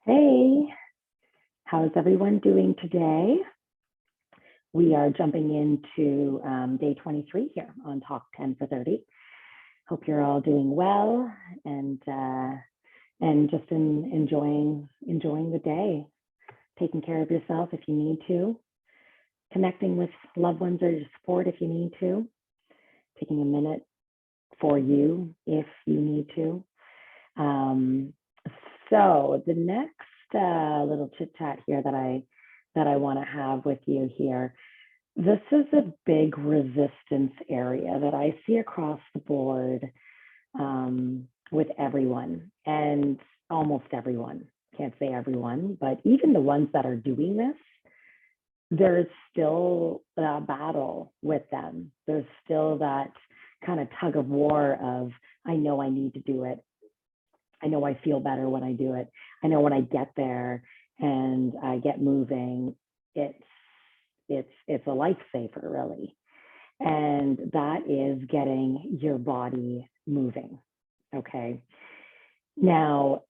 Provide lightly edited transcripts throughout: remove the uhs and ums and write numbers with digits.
Hey, how's everyone doing today? We are jumping into day 23 here on Talk 10 for 30. Hope you're all doing well and just enjoying the day, taking care of yourself if you need to, connecting with loved ones or your support if you need to, taking a minute for you if you need to. Um, so the next little chit chat here that I want to have with you here. This is a big resistance area that I see across the board with everyone and almost everyone. Can't say everyone, but even the ones that are doing this, there's still a battle with them. There's still that kind of tug of war of, I know I need to do it. I know I feel better when I do it. I know when I get there and I get moving, it's a lifesaver, really. And that is getting your body moving. Okay. Now,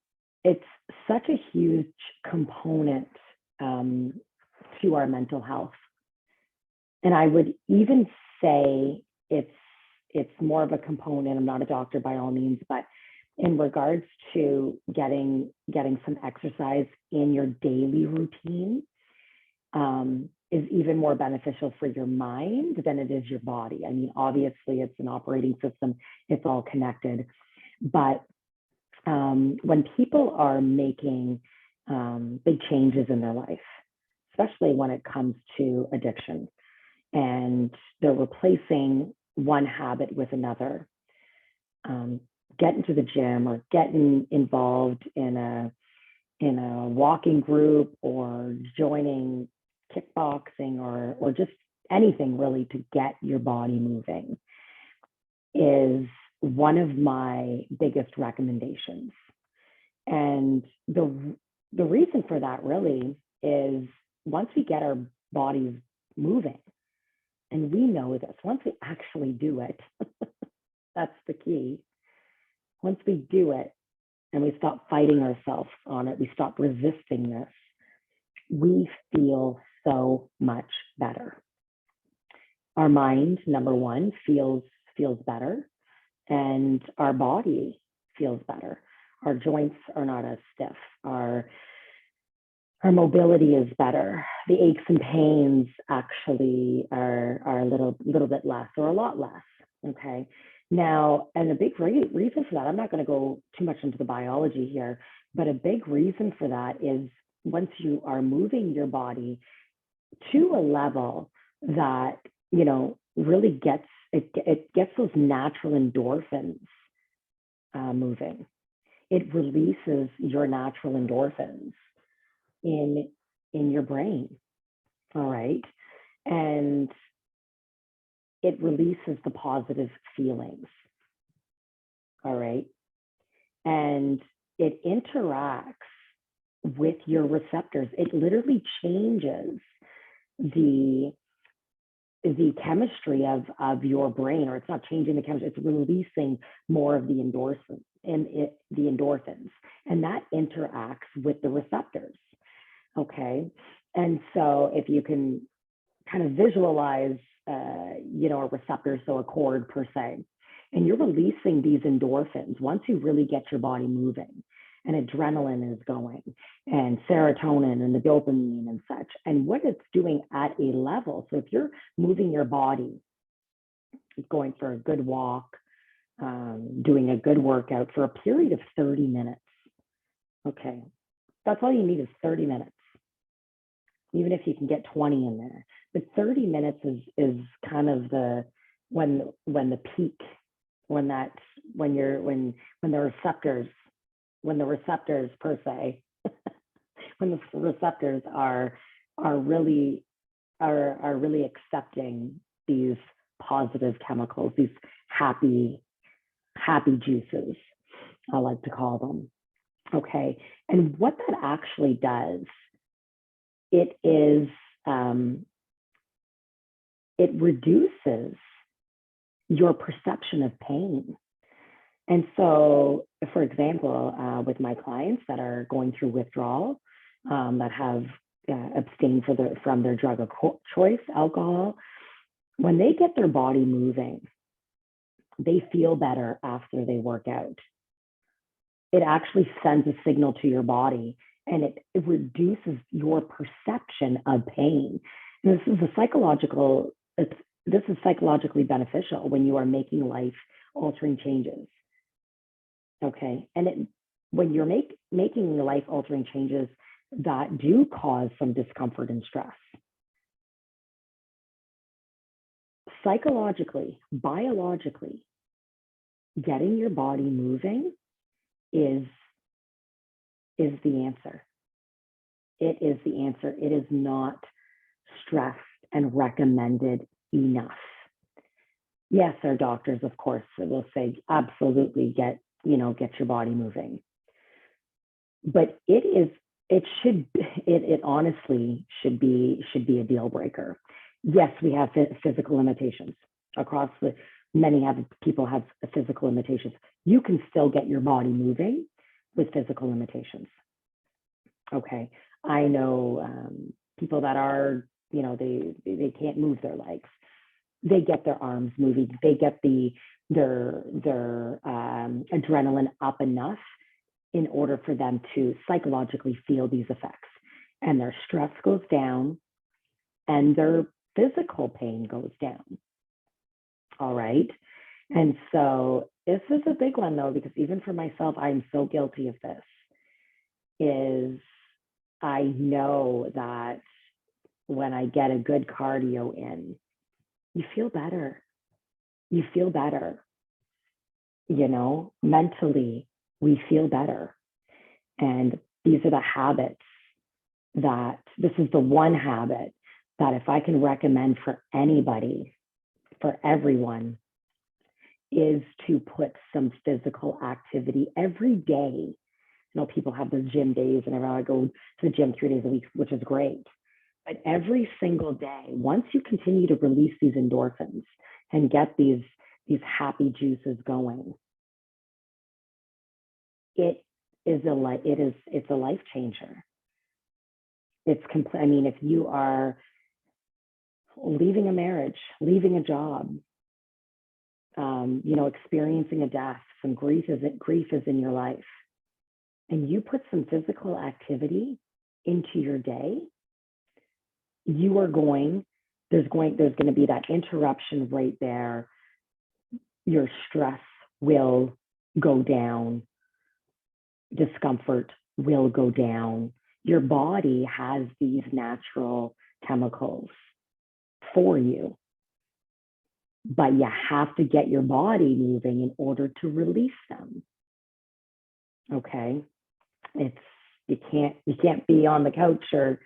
it's such a huge component to our mental health. And I would even say it's more of a component. I'm not a doctor by all means, but in regards to getting some exercise in your daily routine is even more beneficial for your mind than it is your body. I mean, obviously, it's an operating system, it's all connected. But when people are making big changes in their life, especially when it comes to addiction, and they're replacing one habit with another, getting to the gym or getting involved in a walking group or joining kickboxing or just anything really to get your body moving is one of my biggest recommendations. And the reason for that really is once we get our bodies moving, and we know this, once we actually do it, that's the key. Once we do it and we stop fighting ourselves on it, we stop resisting this, we feel so much better. Our mind, number one, feels better, and our body feels better. Our joints are not as stiff. Our mobility is better. The aches and pains actually are a little bit less or a lot less. Okay. Now, and a big reason for that, I'm not going to go too much into the biology here, but a big reason for that is once you are moving your body to a level that, really gets those natural endorphins moving. It releases your natural endorphins in your brain. All right. And it releases the positive feelings. All right. And it interacts with your receptors. It literally changes the chemistry of your brain, or it's not changing the chemistry, it's releasing more of the endorphins, and that interacts with the receptors. Okay. And so if you can kind of visualize, a receptor, so a cord per se, and you're releasing these endorphins once you really get your body moving, and adrenaline is going, and serotonin and the dopamine and such, and what it's doing at a level. So if you're moving your body, going for a good walk, doing a good workout for a period of 30 minutes, okay, that's all you need is 30 minutes. Even if you can get 20 in there, but 30 minutes is kind of when the peak, when the receptors per se, when the receptors are really accepting these positive chemicals, these happy juices, I like to call them. Okay, and what that actually does, it reduces your perception of pain. And so, for example, with my clients that are going through withdrawal, that have abstained from their drug of choice, alcohol, when they get their body moving, they feel better after they work out. It actually sends a signal to your body, and it reduces your perception of pain. And this is psychologically beneficial when you are making life altering changes. Okay. And when you're making life altering changes that do cause some discomfort and stress, psychologically, biologically, getting your body moving is the answer. It is the answer. It is not stressed and recommended enough. Yes, our doctors, of course, will say absolutely get your body moving. But it honestly should be a deal breaker. Yes, we have physical limitations across people have physical limitations. You can still get your body moving with physical limitations. Okay. I know people that are, they can't move their legs. They get their arms moving. They get their adrenaline up enough in order for them to psychologically feel these effects. And their stress goes down and their physical pain goes down. All right. And so this is a big one, though, because even for myself, I'm so guilty of this, is I know that when I get a good cardio in, you feel better. You feel better. Mentally, we feel better. And these are the habits this is the one habit that if I can recommend for anybody, for everyone, is to put some physical activity every day. People have those gym days and I go to the gym 3 days a week, which is great. But every single day, once you continue to release these endorphins and get these happy juices going, it's a life changer. It's complete. I mean, if you are leaving a marriage, leaving a job, experiencing a death, some grief is in your life, and you put some physical activity into your day, there's going to be that interruption right there. Your stress will go down. Discomfort will go down. Your body has these natural chemicals for you, but you have to get your body moving in order to release them. Okay. You can't be on the couch or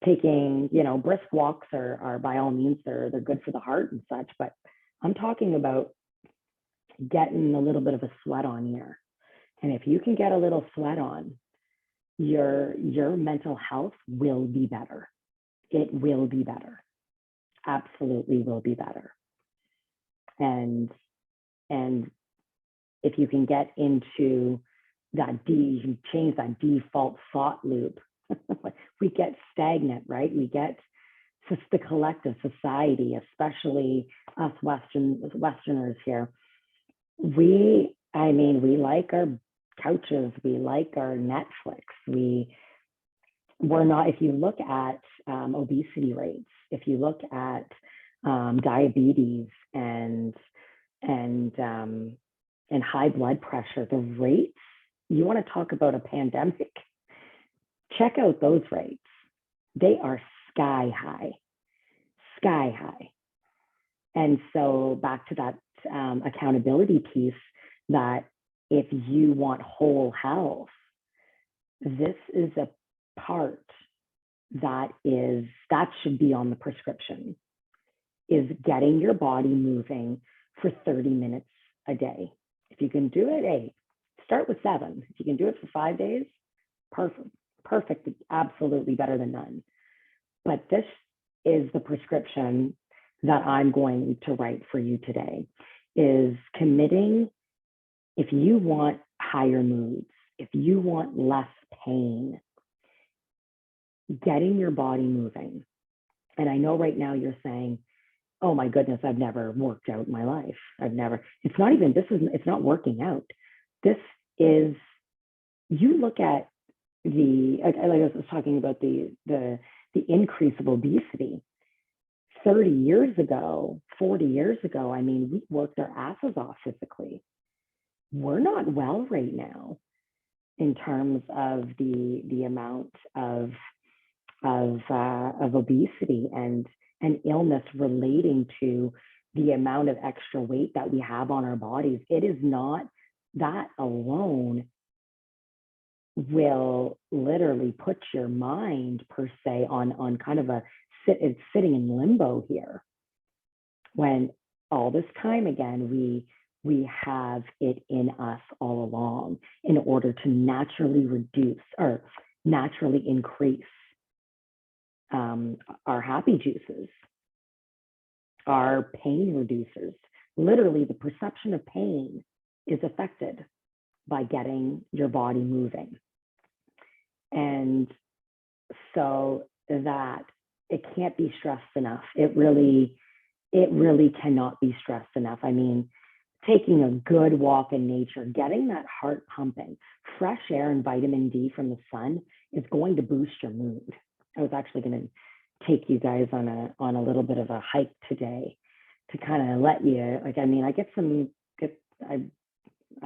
taking, brisk walks are by all means, they're good for the heart and such, but I'm talking about getting a little bit of a sweat on here. And if you can get a little sweat on, your mental health will be better. It will be better. Absolutely will be better. And if you can get into you change that default thought loop, we get stagnant, right? We get the collective society, especially us Westerners here. We like our couches, we like our Netflix. We're not, if you look at obesity rates, if you look at diabetes and high blood pressure, the rates, you want to talk about a pandemic, check out those rates. They are sky high. And so back to that accountability piece, that if you want whole health, this is a part that should be on the prescription, is getting your body moving for 30 minutes a day. If you can do it, hey, start with 7. If you can do it for 5 days, perfect, absolutely better than none. But this is the prescription that I'm going to write for you today, is committing If you want higher moods, if you want less pain, getting your body moving. And I know right now you're saying, oh my goodness, I've never worked out in my life. It's not even, it's not working out. This is, you look at like I was talking about the increase of obesity. 30 years ago, 40 years ago, I mean, we worked our asses off physically. We're not well right now in terms of the amount of obesity and illness relating to the amount of extra weight that we have on our bodies. It is not that alone will literally put your mind per se on kind of it's sitting in limbo here, when all this time again we have it in us all along in order to naturally reduce or naturally increase our happy juices, our pain reducers. Literally, the perception of pain is affected by getting your body moving. And so that it can't be stressed enough. It really cannot be stressed enough. I mean, taking a good walk in nature, getting that heart pumping, fresh air and vitamin D from the sun is going to boost your mood. I was actually going to take you guys on a little bit of a hike today to kind of let you, like, I mean, I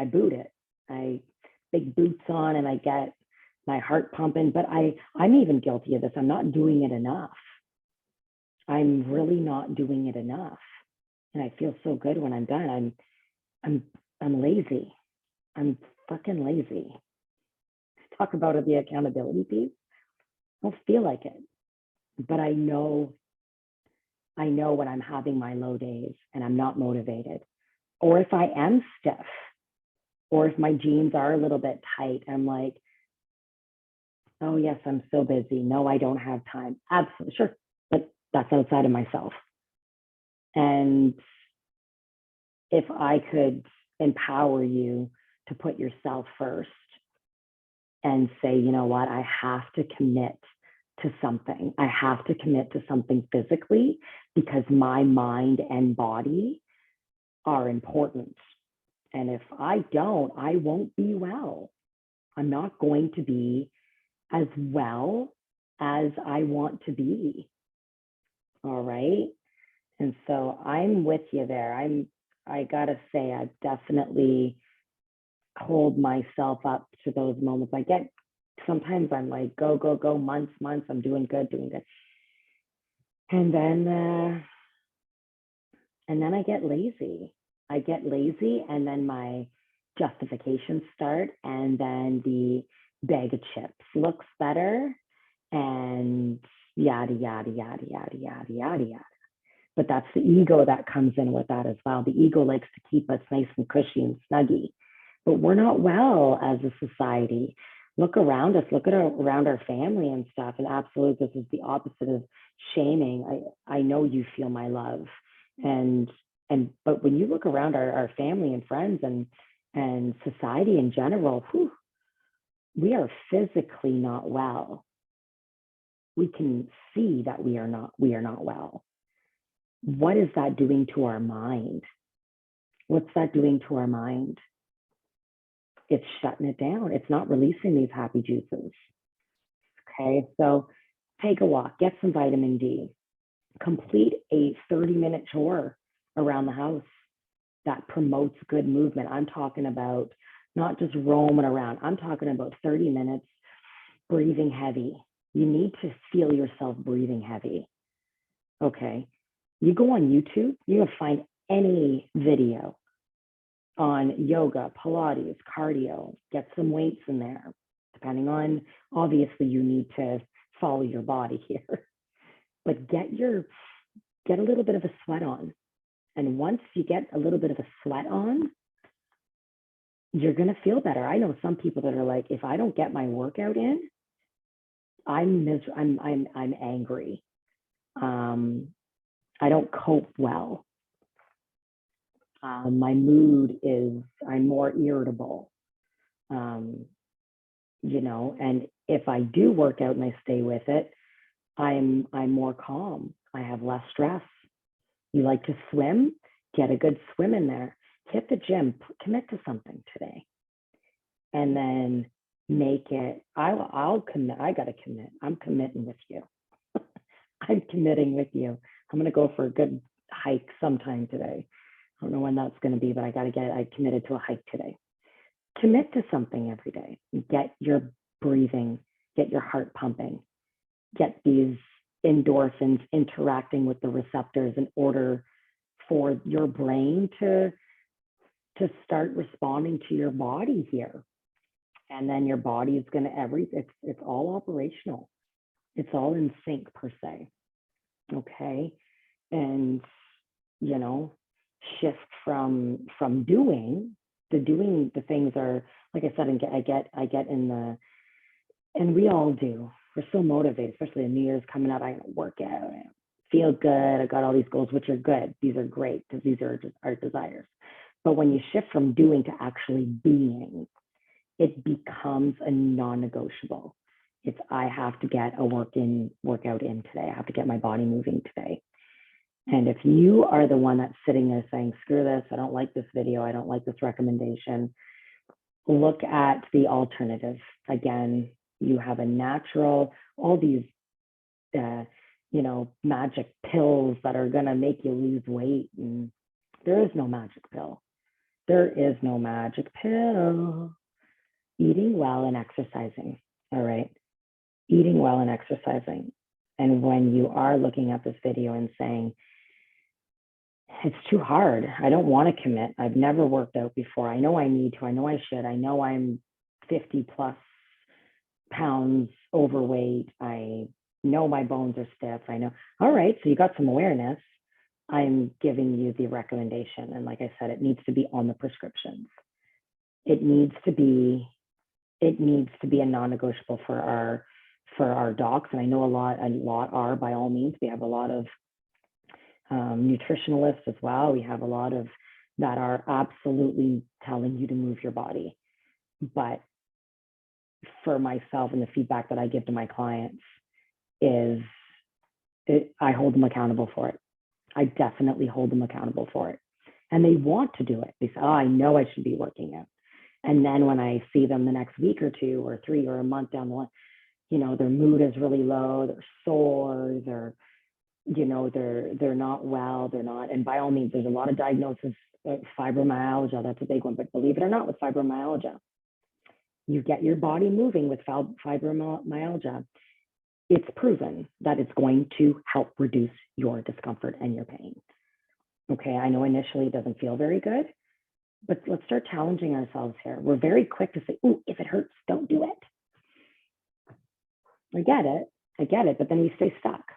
boot it. I big boots on and I get my heart pumping, but I'm even guilty of this. I'm not doing it enough. I'm really not doing it enough. And I feel so good when I'm done. I'm lazy. I'm fucking lazy. Talk about the accountability piece. I don't feel like it, but I know when I'm having my low days and I'm not motivated, or if I am stiff, or if my jeans are a little bit tight, I'm like, oh yes, I'm so busy. No, I don't have time. Absolutely, sure, but that's outside of myself. And if I could empower you to put yourself first and say, you know what, I have to commit to something. I have to commit to something physically because my mind and body are important. And if I don't, I won't be well. I'm not going to be as well as I want to be. All right. And so I'm with you there. I gotta say, I've definitely hold myself up to those moments. Sometimes I'm like, go, months, I'm doing good. And then I get lazy. And then my justifications start, and then the bag of chips looks better, and yada, yada, yada, yada, yada, yada, yada. But that's the ego that comes in with that as well. The ego likes to keep us nice and cushy and snuggy, but we're not well as a society. Look around us, around our family and stuff. And absolutely, this is the opposite of shaming. I know you feel my love. But when you look around our family and friends and society in general, we are physically not well. We can see that we are not well. What is that doing to our mind? What's that doing to our mind? It's shutting it down. It's not releasing these happy juices. Okay, so take a walk, get some vitamin D, complete a 30-minute chore around the house that promotes good movement. I'm talking about not just roaming around. I'm talking about 30 minutes breathing heavy. You need to feel yourself breathing heavy. Okay. You go on YouTube, you will find any video on yoga, Pilates, cardio, get some weights in there, depending on, obviously you need to follow your body here, but get a little bit of a sweat on. And once you get a little bit of a sweat on, you're going to feel better. I know some people that are like, if I don't get my workout in, I'm angry. I don't cope well. My mood is, I'm more irritable, um, and if I do work out and I stay with it, I'm more calm. I have less stress. You like to swim? Get a good swim in there. Hit the gym. Commit to something today, and then make it. I'll commit. I gotta commit. I'm committing with you. I'm committing with you. I'm gonna go for a good hike sometime today. I don't know when that's gonna be, but I committed to a hike today. Commit to something every day. Get your breathing, get your heart pumping, get these endorphins interacting with the receptors in order for your brain to start responding to your body here. And then your body is going to it's all operational. It's all in sync per se. Okay. And you know, shift from doing the things are, like I said, and I get in the, and we all do. We're so motivated, especially the New Year's coming up. I gotta work out, I feel good. I got all these goals, which are good. These are great because these are just our desires. But when you shift from doing to actually being, it becomes a non-negotiable. It's, I have to get a workout in today. I have to get my body moving today. And if you are the one that's sitting there saying, screw this, I don't like this video, I don't like this recommendation, look at the alternative. Again, you have a natural, all these, magic pills that are going to make you lose weight. And there is no magic pill. There is no magic pill. Eating well and exercising. All right. Eating well and exercising. And when you are looking at this video and saying, it's too hard, I don't want to commit, I've never worked out before, I know I need to, I know I should, I know I'm 50 plus pounds overweight, I know my bones are stiff, I know, all right, so you got some awareness, I'm giving you the recommendation. And like I said, it needs to be on the prescriptions. It needs to be a non-negotiable for our docs. And I know a lot are, by all means. We have a lot of nutritionalists as well. We have a lot of that are absolutely telling you to move your body. But for myself, and the feedback that I give to my clients is, I hold them accountable for it. I definitely hold them accountable for it. And they want to do it. They say, oh, I know I should be working out. And then when I see them the next week or two or three or a month down the line, their mood is really low, they're sore, they're not well, they're not, and by all means, there's a lot of diagnoses, fibromyalgia, that's a big one, but believe it or not, with fibromyalgia, you get your body moving with fibromyalgia, it's proven that it's going to help reduce your discomfort and your pain. Okay, I know initially it doesn't feel very good, but let's start challenging ourselves here. We're very quick to say, "Ooh, if it hurts, don't do it." I get it, but then we stay stuck.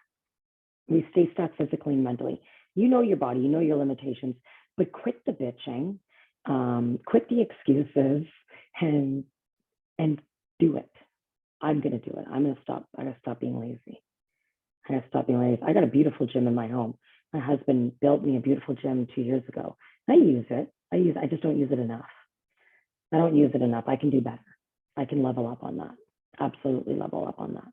We stay stuck physically and mentally. You know your body, you know your limitations, but quit the bitching, quit the excuses, and do it. I'm gonna do it. I gotta stop being lazy. I got a beautiful gym in my home. My husband built me a beautiful gym 2 years ago. I use it. I just don't use it enough. I don't use it enough. I can do better. I can level up on that. Absolutely level up on that.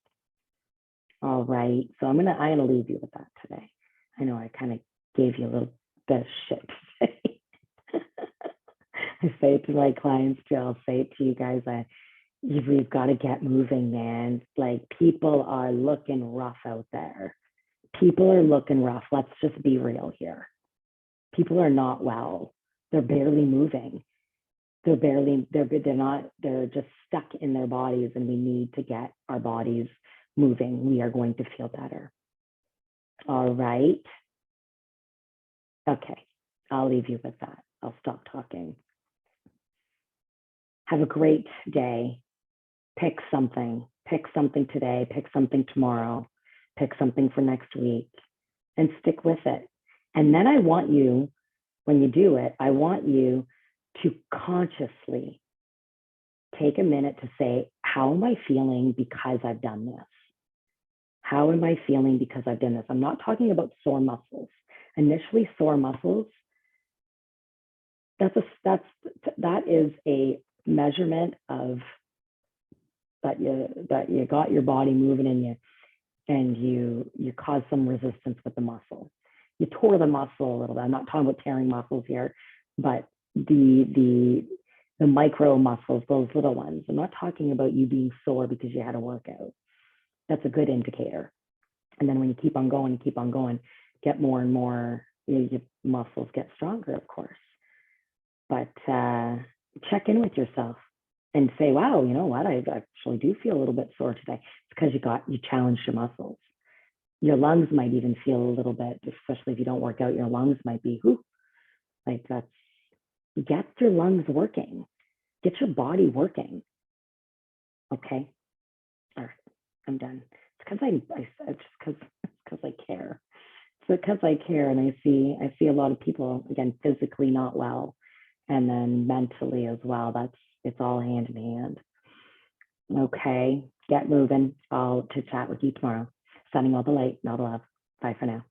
All right. So I'm gonna leave you with that today. I know I kind of gave you a little bit of shit to say. I say it to my clients too. I'll say it to you guys. We've got to get moving, man. Like, people are looking rough out there. People are looking rough. Let's just be real here. People are not well. They're barely moving. They're just stuck in their bodies, and we need to get our bodies moving. We are going to feel better. All right. Okay. I'll leave you with that. I'll stop talking. Have a great day. Pick something today, pick something tomorrow, pick something for next week, and stick with it. And then I want you, when you do it, I want you to consciously take a minute to say, how am I feeling because I've done this? How am I feeling because I've done this? I'm not talking about sore muscles. Initially, sore muscles That is a measurement of that you got your body moving and you caused some resistance with the muscle. You tore the muscle a little bit. I'm not talking about tearing muscles here, but the micro muscles, those little ones. I'm not talking about you being sore because you had a workout. That's a good indicator. And then when you keep on going, get more and more, your muscles get stronger, of course. But check in with yourself and say, wow, you know what? I actually do feel a little bit sore today. It's because you challenged your muscles. Your lungs might even feel a little bit, especially if you don't work out, your lungs might be, whoo, like that's, get your lungs working, get your body working. Okay. All right. I'm done. It's because I care. It's because I care, and I see a lot of people, again, physically not well, and then mentally as well. It's all hand in hand. Okay, get moving. I'll chit chat with you tomorrow. Sending all the light, not the love. Bye for now.